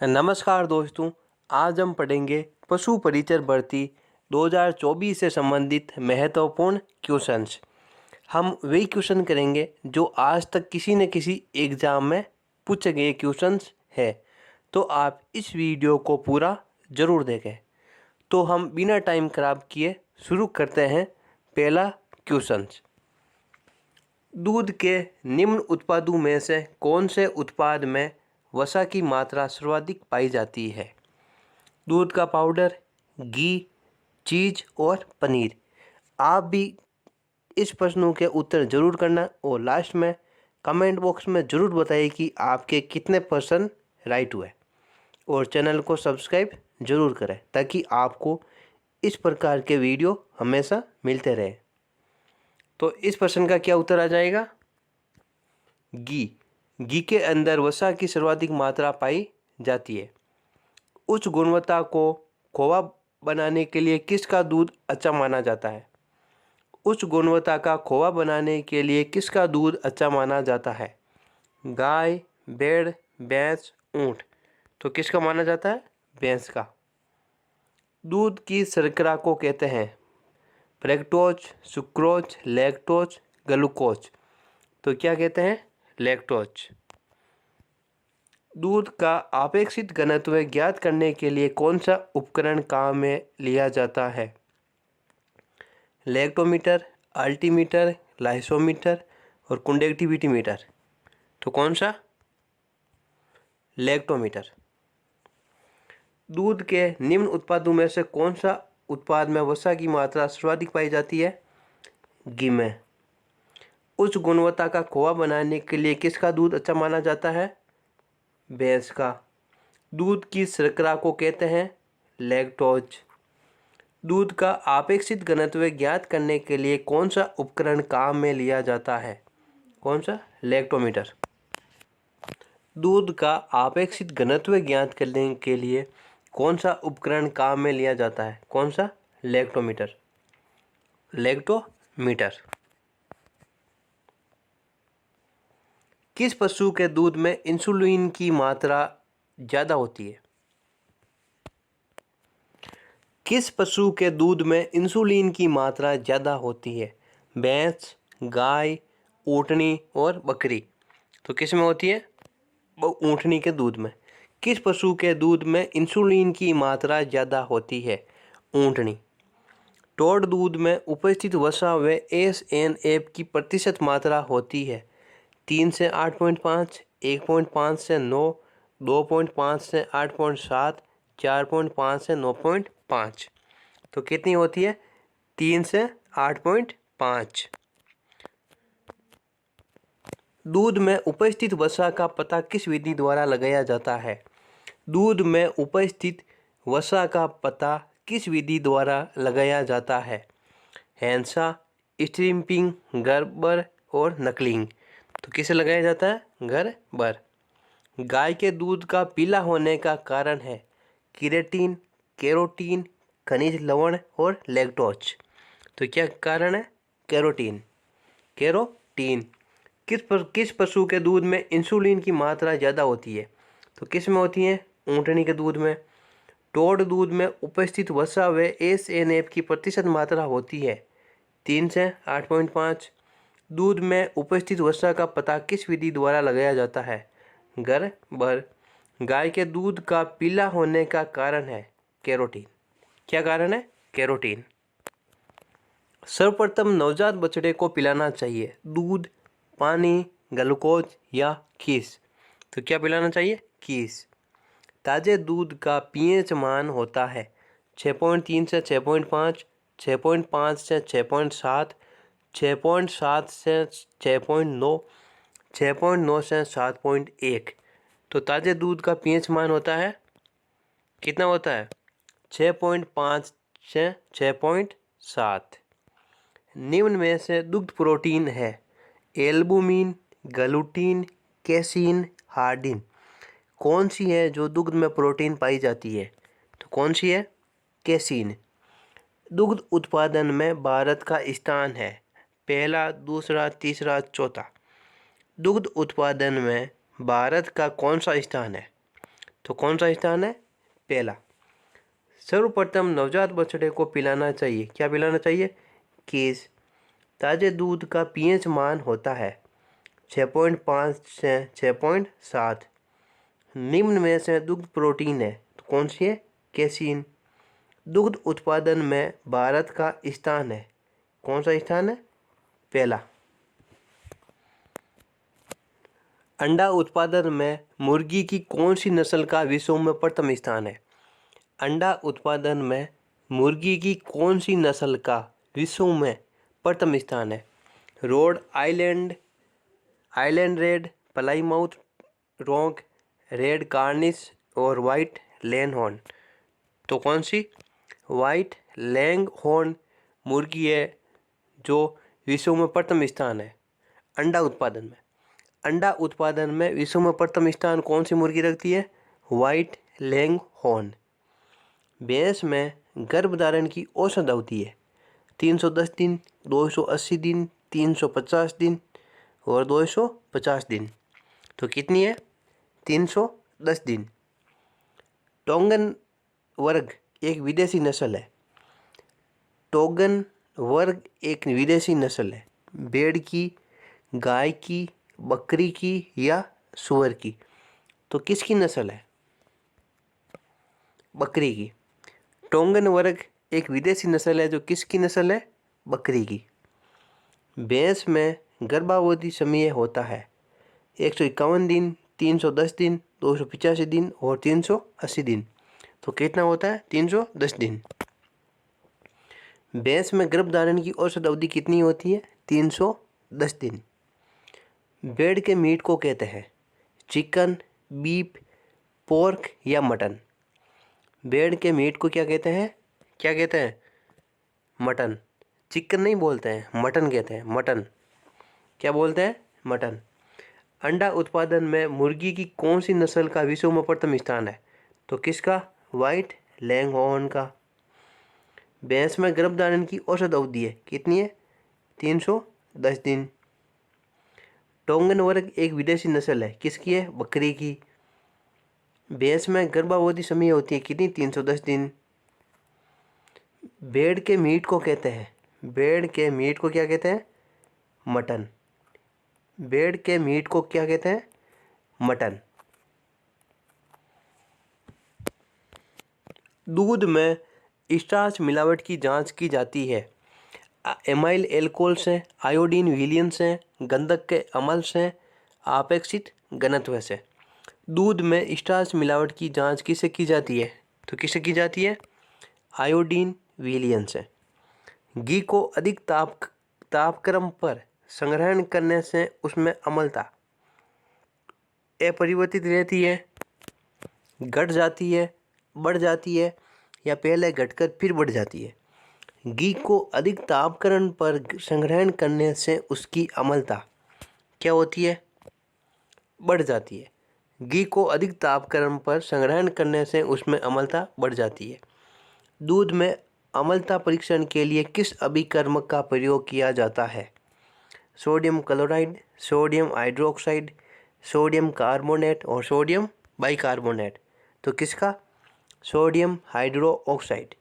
नमस्कार दोस्तों, आज हम पढ़ेंगे पशु परिचर भर्ती 2024 से संबंधित महत्वपूर्ण क्वेश्चंस। हम वही क्वेश्चन करेंगे जो आज तक किसी न किसी एग्ज़ाम में पूछे गए क्वेश्चंस है। तो आप इस वीडियो को पूरा ज़रूर देखें। तो हम बिना टाइम खराब किए शुरू करते हैं। पहला क्वेश्चंस, दूध के निम्न उत्पादों में से कौन से उत्पाद में वसा की मात्रा सर्वाधिक पाई जाती है? दूध का पाउडर, घी, चीज़ और पनीर। आप भी इस प्रश्नों के उत्तर ज़रूर करना और लास्ट में कमेंट बॉक्स में ज़रूर बताइए कि आपके कितने पर्सन राइट हुए। और चैनल को सब्सक्राइब ज़रूर करें ताकि आपको इस प्रकार के वीडियो हमेशा मिलते रहे। तो इस प्रश्न का क्या उत्तर आ जाएगा? घी के अंदर वसा की सर्वाधिक मात्रा पाई जाती है। उच्च गुणवत्ता को खोवा बनाने के लिए किसका दूध अच्छा माना जाता है? उच्च गुणवत्ता का खोवा बनाने के लिए किसका दूध अच्छा माना जाता है? गाय, भेड़, भैंस, ऊंट। तो किसका माना जाता है? भैंस का। दूध की शर्करा को कहते हैं फ्रक्टोज, सुक्रोज, लैक्टोज, ग्लूकोज। तो क्या कहते हैं? लैक्टोज। दूध का अपेक्षित घनत्व ज्ञात करने के लिए कौन सा उपकरण काम में लिया जाता है? लैक्टोमीटर, अल्टीमीटर, लाइसोमीटर और कंडक्टिविटी मीटर। तो कौन सा? लैक्टोमीटर। दूध के निम्न उत्पादों में से कौन सा उत्पाद में वसा की मात्रा सर्वाधिक पाई जाती है? घी में। उच्च गुणवत्ता का खोआ बनाने के लिए किसका दूध अच्छा माना जाता है? भैंस का। दूध की शर्करा को कहते हैं लैक्टोज। दूध का अपेक्षित घनत्व ज्ञात करने के लिए कौन सा उपकरण काम में लिया जाता है? कौन सा? लैक्टोमीटर। दूध का अपेक्षित घनत्व ज्ञात करने के लिए कौन सा उपकरण काम में लिया जाता है? कौन सा? लैक्टोमीटर। लैक्टोमीटर। किस पशु के दूध में इंसुलिन की मात्रा ज़्यादा होती है? किस पशु के दूध में इंसुलिन की मात्रा ज़्यादा होती है? भैंस, गाय, ऊँटनी और बकरी। तो किस में होती है? वो ऊँटनी के दूध में। किस पशु के दूध में इंसुलिन की मात्रा ज़्यादा होती है? ऊँटनी। टोड दूध में उपस्थित वसा व SNF की प्रतिशत मात्रा होती है 3 से 8.5, 1.5 से 9, 2.5 से 8.7, 4.5 से 9.5। तो कितनी होती है? 3 से 8.5। दूध में उपस्थित वसा का पता किस विधि द्वारा लगाया जाता है? दूध में उपस्थित वसा का पता किस विधि द्वारा लगाया जाता है? हैंसा, स्ट्रिपिंग, गर्बर और नकलिंग। तो किसे लगाया जाता है? गर्बर। गाय के दूध का पीला होने का कारण है केराटिन, कैरोटीन, खनिज लवण और लैक्टोज। तो क्या कारण है? कैरोटीन। कैरोटीन। किस पशु के दूध में इंसुलिन की मात्रा ज़्यादा होती है? तो किस में होती है? ऊँटनी के दूध में। टोड दूध में उपस्थित वसा व SNF की प्रतिशत मात्रा होती है 3 से 8.5। दूध में उपस्थित वसा का पता किस विधि द्वारा लगाया जाता है? गर्बर। गाय के दूध का पीला होने का कारण है कैरोटीन। क्या कारण है? कैरोटीन। सर्वप्रथम नवजात बछड़े को पिलाना चाहिए दूध, पानी, ग्लूकोज या खीस। तो क्या पिलाना चाहिए? खीस। ताज़े दूध का pH मान होता है 6.3 से 6.5, 6.5 से 6.7, 6.7 से 6.9, 6.9 से 7.1। तो ताज़े दूध का pH मान होता है कितना होता है? 6.5 से 6.7। निम्न में से दुग्ध प्रोटीन है एल्बुमिन, ग्लूटीन, कैसीन, हार्डिन। कौन सी है जो दुग्ध में प्रोटीन पाई जाती है? तो कौन सी है? कैसीन। दुग्ध उत्पादन में भारत का स्थान है पहला, दूसरा, तीसरा, चौथा। दुग्ध उत्पादन में भारत का कौन सा स्थान है? तो कौन सा स्थान है? पहला। सर्वप्रथम नवजात बछड़े को पिलाना चाहिए, क्या पिलाना चाहिए? केस। ताजे दूध का पीएच मान होता है 6.5 से 6.7। निम्न में से दुग्ध प्रोटीन है तो कौन सी है? कैसीन। दुग्ध उत्पादन में भारत का स्थान है, कौन सा स्थान है? पहला। अंडा उत्पादन में मुर्गी की कौन सी नस्ल का विश्व में प्रथम स्थान है? अंडा उत्पादन में मुर्गी की कौन सी नस्ल का विश्व में प्रथम स्थान है? Rhode Island, island red, Plymouth rock, red Cornish और वाइट लैंगहॉर्न। तो कौन सी? वाइट लैंगहॉर्न मुर्गी है जो विश्व में प्रथम स्थान है अंडा उत्पादन में। अंडा उत्पादन में विश्व में प्रथम स्थान कौन सी मुर्गी रखती है? White Langhorne. भैंस में गर्भधारण की औसत अवधि है 310 दिन, 280 दिन, 350 दिन और 250 दिन। तो कितनी है? 310 दिन। टोंगन वर्ग एक विदेशी नस्ल है। टोगन वर्ग एक विदेशी नस्ल है। भेड़ की, गाय की, बकरी की या सुअर की। तो किसकी नस्ल है? बकरी की। टोंगन वर्ग एक विदेशी नस्ल है जो किसकी नस्ल है? बकरी की। भैंस में गर्भावधि समय होता है 151 दिन, 310 दिन, 285 दिन और 380 दिन। तो कितना होता है? 310 दिन। भैंस में गर्भधारण की औसत अवधि कितनी होती है? 310 दिन। भेड़ के मीट को कहते हैं चिकन, बीफ, पोर्क या मटन। भेड़ के मीट को क्या कहते हैं? क्या कहते हैं? मटन। चिकन नहीं बोलते हैं, मटन कहते हैं, मटन। क्या बोलते हैं? मटन। अंडा उत्पादन में मुर्गी की कौन सी नस्ल का विश्व में प्रथम स्थान है? तो किसका? वाइट लैंगहॉर्न का। भैंस में गर्भधारण की औसत अवधि है कितनी है? 310 दिन। टोंगन वर्ग एक विदेशी नस्ल है, किसकी है? बकरी की। भैंस में गर्भावधि समय होती है कितनी? 310 दिन। भेड़ के मीट को कहते हैं, भेड़ के मीट को क्या कहते हैं? मटन। भेड़ के मीट को क्या कहते हैं? मटन। दूध में स्टार्च मिलावट की जांच की जाती है एमाइल एल्कोहल से, आयोडीन विलयन से, गंधक के अम्ल से, आपेक्षित घनत्व से। दूध में स्टार्च मिलावट की जांच किससे की जाती है? तो किससे की जाती है? आयोडीन विलयन से। घी को अधिक तापक्रम पर संग्रहण करने से उसमें अम्लता अपरिवर्तित रहती है, घट जाती है, बढ़ जाती है या पहले घटकर फिर बढ़ जाती है। घी को अधिक तापक्रम पर संग्रहण करने से उसकी अम्लता क्या होती है? बढ़ जाती है। घी को अधिक तापक्रम पर संग्रहण करने से उसमें अम्लता बढ़ जाती है। दूध में अम्लता परीक्षण के लिए किस अभिकर्मक का प्रयोग किया जाता है? Sodium chloride, sodium hydroxide, sodium carbonate और सोडियम बाइकार्बोनेट। तो किसका? Sodium hydroxide.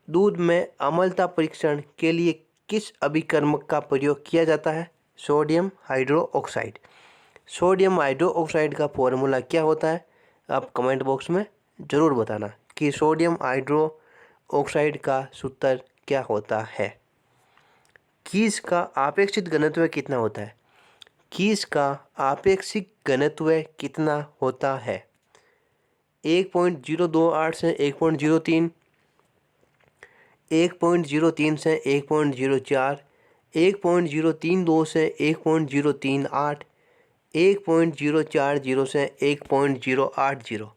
दूध में अम्लता परीक्षण के लिए किस अभिकर्मक का प्रयोग किया जाता है? Sodium hydroxide. सोडियम हाइड्रोक्साइड का फॉर्मूला क्या होता है? आप कमेंट बॉक्स में ज़रूर बताना कि सोडियम हाइड्रोक्साइड का सूत्र क्या होता है। कीस का आपेक्षिक घनत्व कितना होता है? कीस का आपेक्षिक घनत्व कितना होता है? 1.028 से 1.03, 1.03 से 1.04, 1.032 से 1.038, 1.040 से 1.080।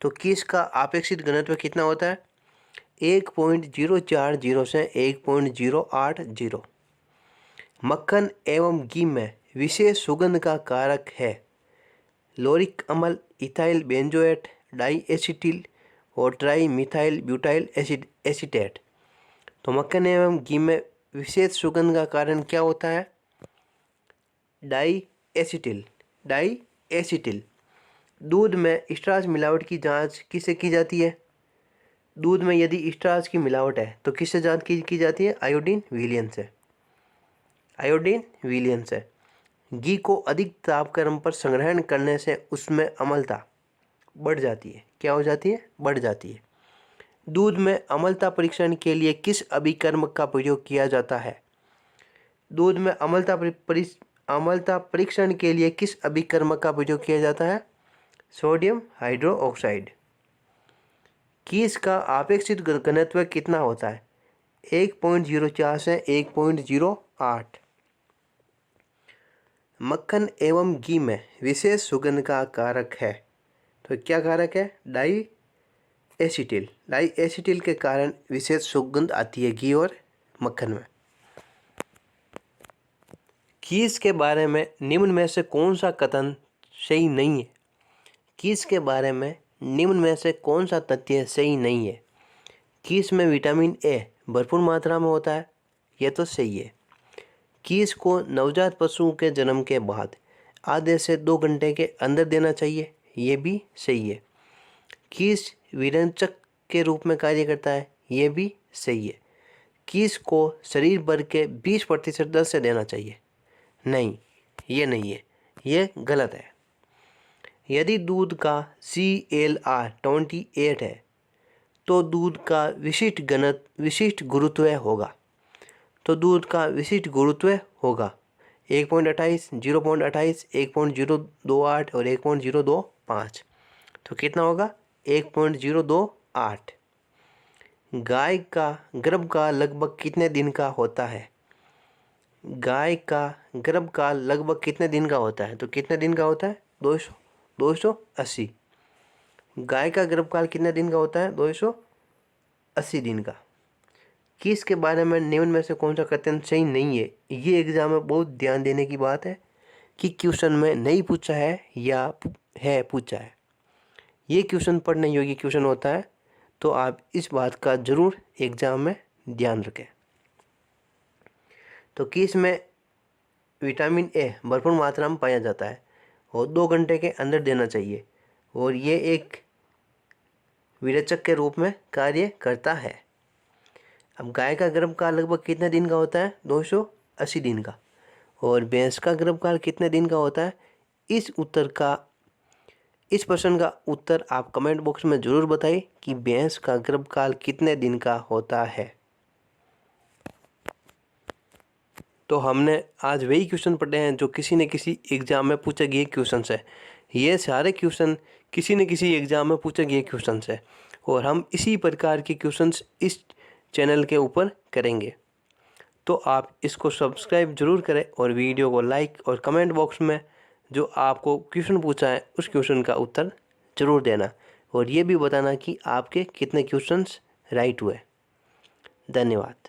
तो किस का आपेक्षिक घनत्व कितना होता है? 1.040 से 1.080। मक्खन एवं घी में विशेष सुगंध का कारक है लॉरिक अम्ल, इथाइल बेंजोएट, डाई एसिटिल और ट्राई मिथाइल ब्यूटाइल एसीटेट। तो मक्खन एवं घी में विशेष सुगंध का कारण क्या होता है? Diacetyl. Diacetyl. दूध में स्टार्च मिलावट की जांच किससे की जाती है? दूध में यदि स्टार्च की मिलावट है तो किससे जांच की जाती है? आयोडीन विलयन से। आयोडीन विलयन से। घी को अधिक तापक्रम पर संग्रहण करने से उसमें अम्लता बढ़ जाती है। क्या हो जाती है? बढ़ जाती है। दूध में अम्लता परीक्षण के लिए किस अभिकर्मक का प्रयोग किया जाता है? दूध में अम्लता परीक्षण के लिए किस अभिकर्मक का प्रयोग किया जाता है? Sodium hydroxide. कीस का अपेक्षित घनत्व कितना होता है? 1.04 से 1.08। मक्खन एवं घी में विशेष सुगंध का कारक है, तो क्या कारक है? Diacetyl. डाई एसिटिल के कारण विशेष सुगंध आती है घी और मक्खन में। कीस के बारे में निम्न में से कौन सा कथन सही नहीं है? कीस के बारे में निम्न में से कौन सा तथ्य सही नहीं है? कीस में विटामिन ए भरपूर मात्रा में होता है, यह तो सही है। कीस को नवजात पशुओं के जन्म के बाद आधे से 2 घंटे के अंदर देना चाहिए, ये भी सही है। कीस विरेचक के रूप में कार्य करता है, ये भी सही है। कीस को शरीर भर के 20% दर से देना चाहिए, नहीं, ये नहीं है, ये गलत है। यदि दूध का CLR 28 है तो दूध का विशिष्ट गुरुत्व होगा। तो दूध का विशिष्ट गुरुत्व होगा 1.28, 0.28, 1.028 और 1.025। तो कितना होगा? 1.028। गाय का गर्भकाल लगभग कितने दिन का होता है? गाय का गर्भकाल लगभग कितने दिन का होता है? तो कितने दिन का होता है? 280। गाय का गर्भकाल कितने दिन का होता है? 280 दिन का। किस के बारे में निम्न में से कौन सा कथन सही नहीं है? ये एग्जाम में बहुत ध्यान देने की बात है कि क्वेश्चन में नहीं पूछा है या पूछा है। ये क्वेश्चन पढ़ने योग्य क्वेश्चन होता है, तो आप इस बात का जरूर एग्जाम में ध्यान रखें। तो किस में विटामिन ए भरपूर मात्रा में पाया जाता है और 2 घंटे के अंदर देना चाहिए, और ये एक विरेचक के रूप में कार्य करता है। अब गाय का गर्भकाल लगभग कितने दिन का होता है? 280 दिन का। और भैंस का गर्भकाल कितने दिन का होता है? इस प्रश्न का उत्तर आप कमेंट बॉक्स में ज़रूर बताइए कि भैंस का गर्भकाल कितने दिन का होता है। तो हमने आज वही क्वेश्चन पढ़े हैं जो किसी न किसी एग्ज़ाम में पूछे गए क्वेश्चन है। ये सारे क्वेश्चन किसी न किसी एग्ज़ाम में पूछे गए क्वेश्चन है, और हम इसी प्रकार के क्वेश्चंस इस चैनल के ऊपर करेंगे। तो आप इसको सब्सक्राइब जरूर करें और वीडियो को लाइक, और कमेंट बॉक्स में जो आपको क्वेश्चन पूछा है उस क्वेश्चन का उत्तर ज़रूर देना, और ये भी बताना कि आपके कितने क्वेश्चंस राइट हुए। धन्यवाद।